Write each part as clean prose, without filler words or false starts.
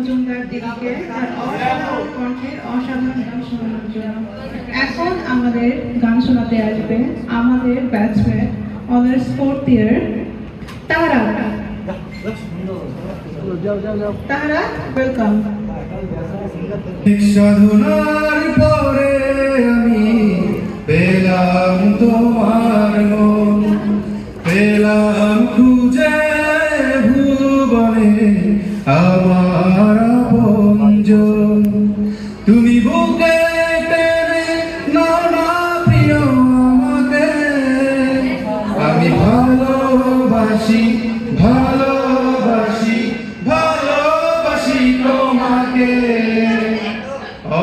মজুমদার দিদিকে তার অসাধারণ কণ্ঠের অসাধারণ গান শোনানোর জন্য। এখন আমাদের গান শোনাতে আসবে আমাদের ব্যাচমেট অনার্স 4th ইয়ার তাহারা। তাহারা, ওয়েলকাম। সাধনার পরে আমি পেলাম তোমার মন, পেলাম খুঁজে ভুবনে আমার আপনজন। তুমি বুকে টেনে নাও না প্রিয় আমাকে, আমি ভালোবাসি ভালোবাসি ভালোবাসি তোমাকে।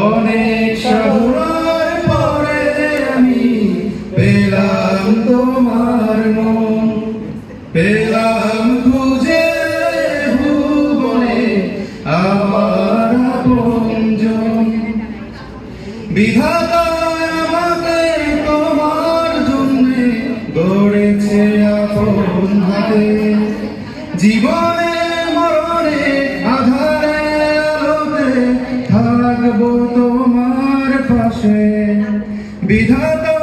অনেক সাধনার পরে আমি পেলাম তোমার মন, পেলাম খুঁজে ভুবনে আমার আপনজন। বিধাতা আমাকে তোমার জন্যে গড়েছে আপন হাতে, জীবনে মরণে আধারে আলোতে থাকবো তোমার পাশে। বিধাতা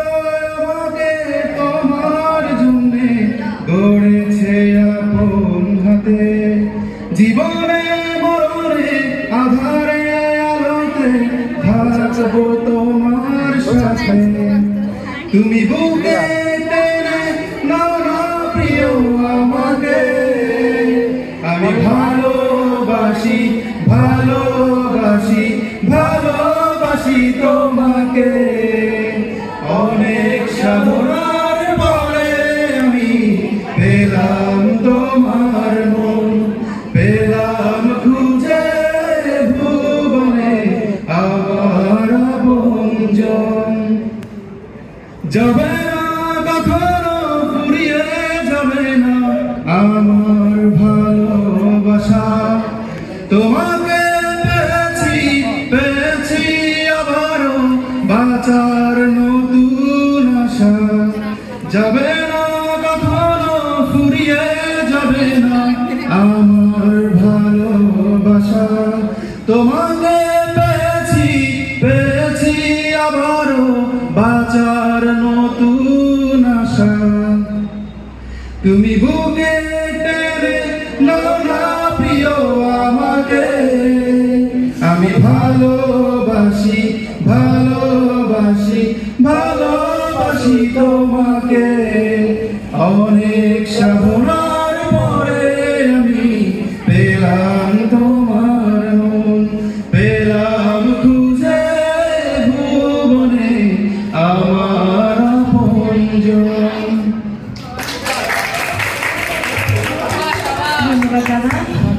আমাকে তোমার জন্যে গড়েছে আপন হাতে, জীবনে মরণে আধারে আলোতে থাকবো তোমার সাথে। তুমি বুকে টেনে নাও না প্রিয় আমাকে, আমি ভালোবাসি ভালোবাসি ভালোবাসি তোমাকে। অনেক সাধনার পরে আমি পেলাম তোমার মন, পেলাম খুঁজে ভুবনে আমার আপনজন। যাবে না কখনো ফুরিয়ে যাবে না আমার ভালোবাসা, তোমাকে পেয়েছি পেয়েছি আবারও বাঁচার নতুন আশা। যাবে না কখনো ফুরিয়ে যাবে না আমার ভালোবাসা, তোমাকে পেয়েছি পেয়েছি আবারও বাঁচার নতুন আশা। তুমি বুকে টেনে নাও না প্রিয় আমাকে, আমি ভালোবাসি ভালোবাসি ভালোবাসি তোমাকে। অনেক সাধনার পরে আমি পেলাম তোমার মন, পেলাম খুঁজে ভুবনে আমার আপনজন। ধন্যবাদ দাদা।